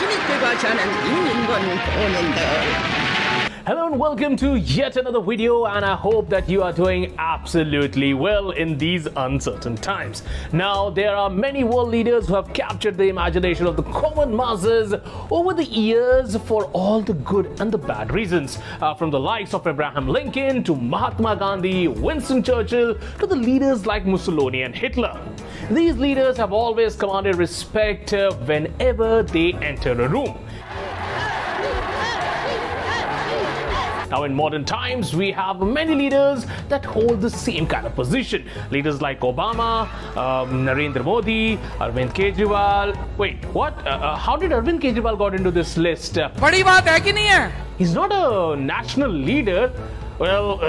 재밌게 가자는 있는 건 보낸다. Hello and welcome to yet another video, and I hope that you are doing absolutely well in these uncertain times. Now, there are many world leaders who have captured the imagination of the common masses over the years for all the good and the bad reasons. From the likes of Abraham Lincoln to Mahatma Gandhi, Winston Churchill to the leaders like Mussolini and Hitler. These leaders have always commanded respect whenever they enter a room. Now, in modern times, we have many leaders that hold the same kind of position. Leaders like Obama, Narendra Modi, Arvind Kejriwal. Wait, what? How did Arvind Kejriwal got into this list? बड़ी बात है कि नहीं है? He's not a national leader. Well,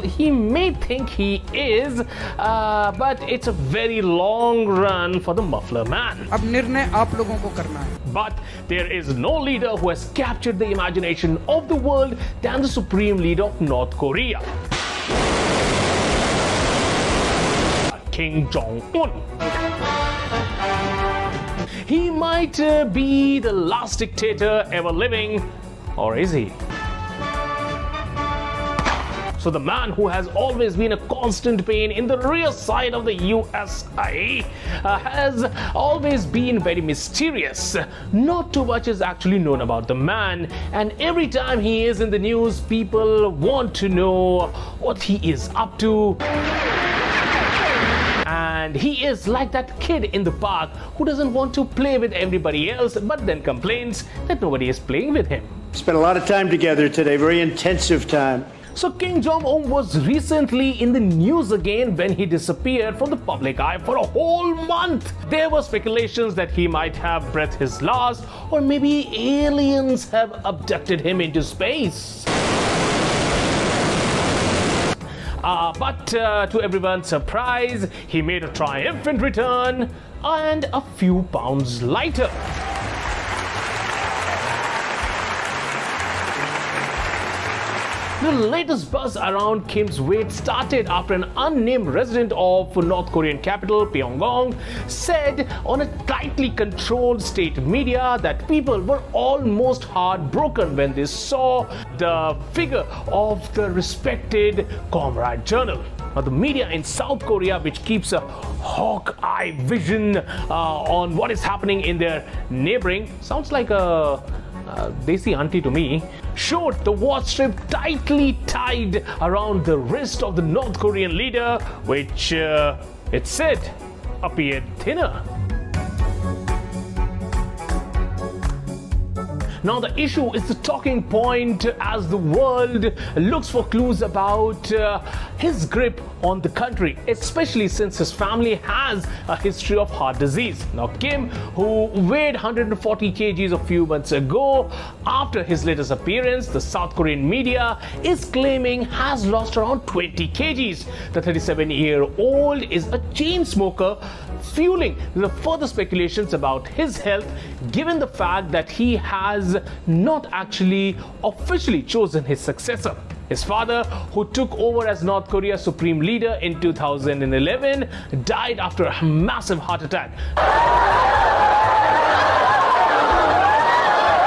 he may think he is, but it's a very long run for the muffler man. अब निर्णय आप लोगों को करना है. But there is no leader who has captured the imagination of the world than the supreme leader of North Korea, Kim Jong Un. He might be the last dictator ever living, or is he? So the man who has always been a constant pain in the rear side of the USA has always been very mysterious. Not too much is actually known about the man, and every time he is in the news, people want to know what he is up to. And he is like that kid in the park who doesn't want to play with everybody else but then complains that nobody is playing with him. Spent a lot of time together today, very intensive time. So Kim Jong Un was recently in the news again when he disappeared from the public eye for a whole month. There were speculations that he might have breathed his last, or maybe aliens have abducted him into space. But to everyone's surprise, he made a triumphant return and a few pounds lighter. The latest buzz around Kim's weight started after an unnamed resident of North Korean capital Pyongyang said on a tightly controlled state media that people were almost heartbroken when they saw the figure of the respected Comrade Journal. Now, the media in South Korea, which keeps a hawk eye vision on what is happening in their neighboring, sounds like a desi auntie to me, showed the watch strip tightly tied around the wrist of the North Korean leader, which it said appeared thinner. Now, the issue is the talking point as the world looks for clues about his grip on the country, especially since his family has a history of heart disease. Now, Kim, who weighed 140 kgs a few months ago, after his latest appearance, the South Korean media is claiming has lost around 20 kgs. The 37-year-old is a chain smoker, fueling the further speculations about his health, given the fact that he has not actually officially chosen his successor. His father, who took over as North Korea's supreme leader in 2011, died after a massive heart attack.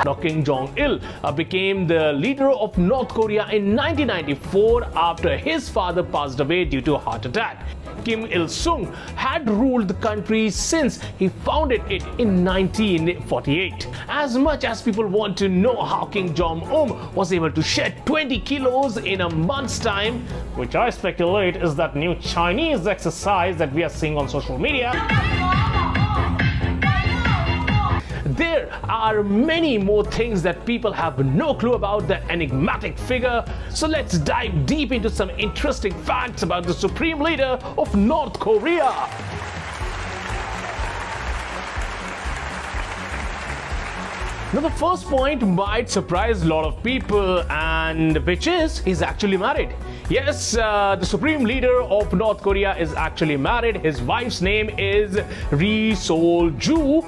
Now, Kim Jong Il became the leader of North Korea in 1994 after his father passed away due to a heart attack. Kim Il-sung had ruled the country since he founded it in 1948. As much as people want to know how Kim Jong Un was able to shed 20 kilos in a month's time, which I speculate is that new Chinese exercise that we are seeing on social media, there are many more things that people have no clue about the enigmatic figure. So let's dive deep into some interesting facts about the supreme leader of North Korea. Now, the first point might surprise a lot of people, and which is he's actually married. Yes, the supreme leader of North Korea is actually married. His wife's name is Ri Sol-ju.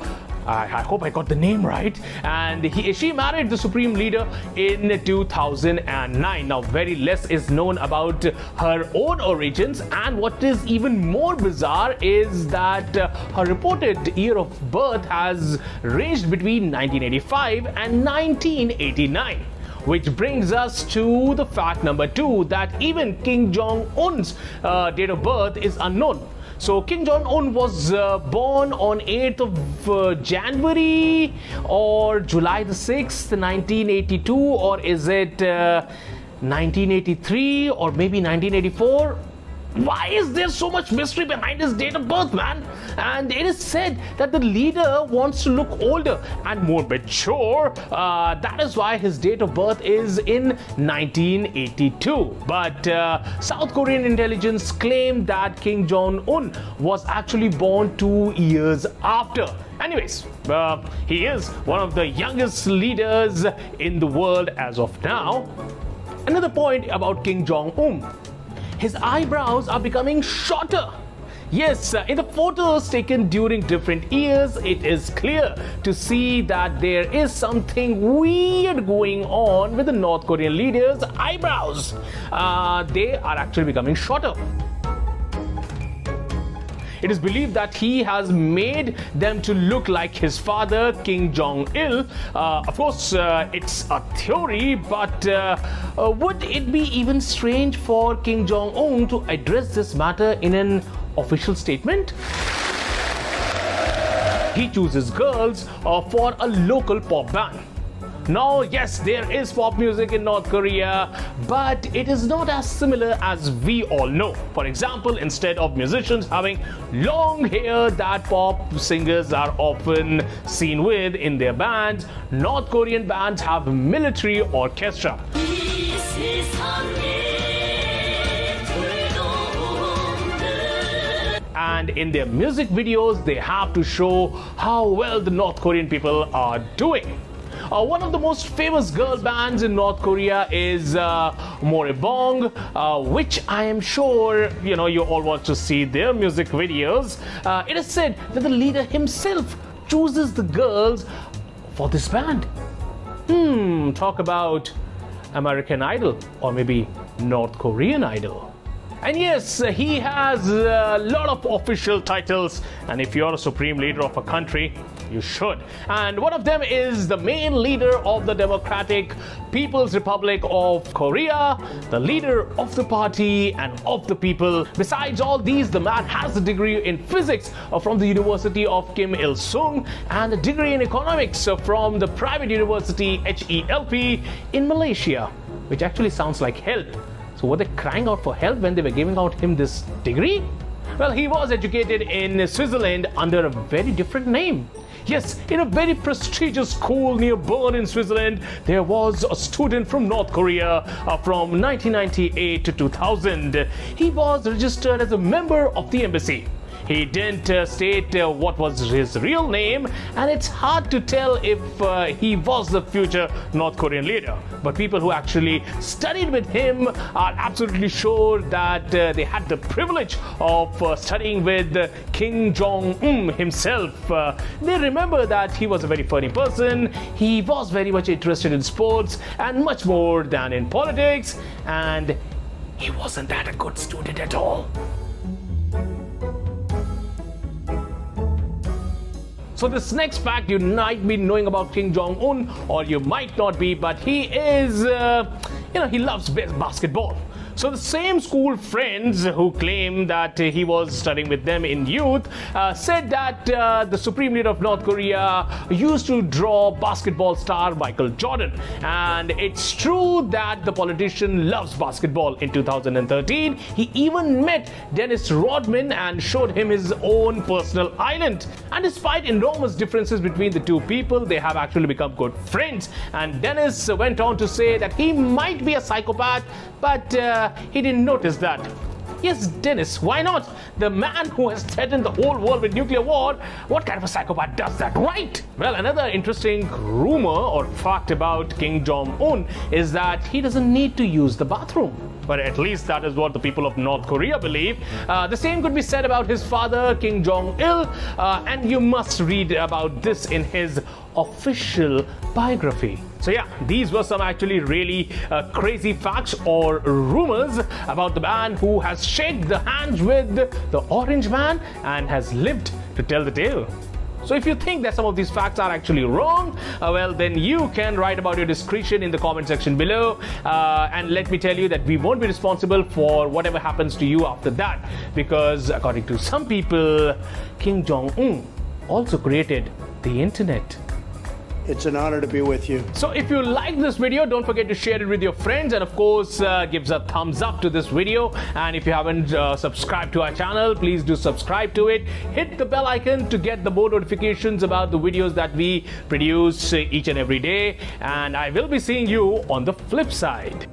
I hope I got the name right. And she married the supreme leader in 2009. Now, very less is known about her own origins. And what is even more bizarre is that her reported year of birth has ranged between 1985 and 1989. Which brings us to the fact number 2, that even Kim Jong Un's date of birth is unknown. So Kim Jong Un was born on 8th of January or July the 6th, 1982, or is it 1983 or maybe 1984? Why is there so much mystery behind his date of birth, man? And it is said that the leader wants to look older and more mature. That is why his date of birth is in 1982. But South Korean intelligence claimed that Kim Jong Un was actually born 2 years after. Anyways, he is one of the youngest leaders in the world as of now. Another point about Kim Jong Un. His eyebrows are becoming shorter. Yes, in the photos taken during different years, it is clear to see that there is something weird going on with the North Korean leader's eyebrows. They are actually becoming shorter. It is believed that he has made them to look like his father, Kim Jong Il. Of course, it's a theory, but would it be even strange for Kim Jong Un to address this matter in an official statement? He chooses girls for a local pop band. Now, yes, there is pop music in North Korea, but it is not as similar as we all know. For example, instead of musicians having long hair that pop singers are often seen with in their bands, North Korean bands have military orchestra. And in their music videos, they have to show how well the North Korean people are doing. One of the most famous girl bands in North Korea is Moribong, which I am sure you all want to see their music videos. It is said that the leader himself chooses the girls for this band. Talk about American Idol or maybe North Korean Idol. And yes, he has a lot of official titles, and if you're a supreme leader of a country, you should. And one of them is the main leader of the Democratic People's Republic of Korea, the leader of the party and of the people. Besides all these, the man has a degree in physics from the University of Kim Il-sung and a degree in economics from the private university HELP in Malaysia, which actually sounds like help. So were they crying out for help when they were giving out him this degree? Well, he was educated in Switzerland under a very different name. Yes, in a very prestigious school near Bern in Switzerland, there was a student from North Korea from 1998 to 2000. He was registered as a member of the embassy. He didn't state what was his real name, and it's hard to tell if he was the future North Korean leader. But people who actually studied with him are absolutely sure that they had the privilege of studying with Kim Jong Un himself. They remember that he was a very funny person, he was very much interested in sports and much more than in politics, and he wasn't that a good student at all. So this next fact you might be knowing about Kim Jong Un, or you might not be, but he is, he loves basketball. So the same school friends who claim that he was studying with them in youth said that the supreme leader of North Korea used to draw basketball star Michael Jordan. And it's true that the politician loves basketball. In 2013, he even met Dennis Rodman and showed him his own personal island. And despite enormous differences between the two people, they have actually become good friends. And Dennis went on to say that he might be a psychopath, but he didn't notice that. Yes, Dennis, why not? The man who has threatened the whole world with nuclear war, what kind of a psychopath does that, right? Well, another interesting rumor or fact about Kim Jong Un is that he doesn't need to use the bathroom. But at least that is what the people of North Korea believe. The same could be said about his father, Kim Jong Un, and you must read about this in his official biography. So yeah, these were some actually really crazy facts or rumors about the man who has shaken the hands with the Orange Man and has lived to tell the tale. So if you think that some of these facts are actually wrong, well, then you can write about your discretion in the comment section below. And let me tell you that we won't be responsible for whatever happens to you after that. Because according to some people, Kim Jong Un also created the internet. It's an honor to be with you. So if you like this video, don't forget to share it with your friends, and of course give a thumbs up to this video. And if you haven't subscribed to our channel, please do subscribe to it. Hit the bell icon to get the more notifications about the videos that we produce each and every day. And I will be seeing you on the flip side.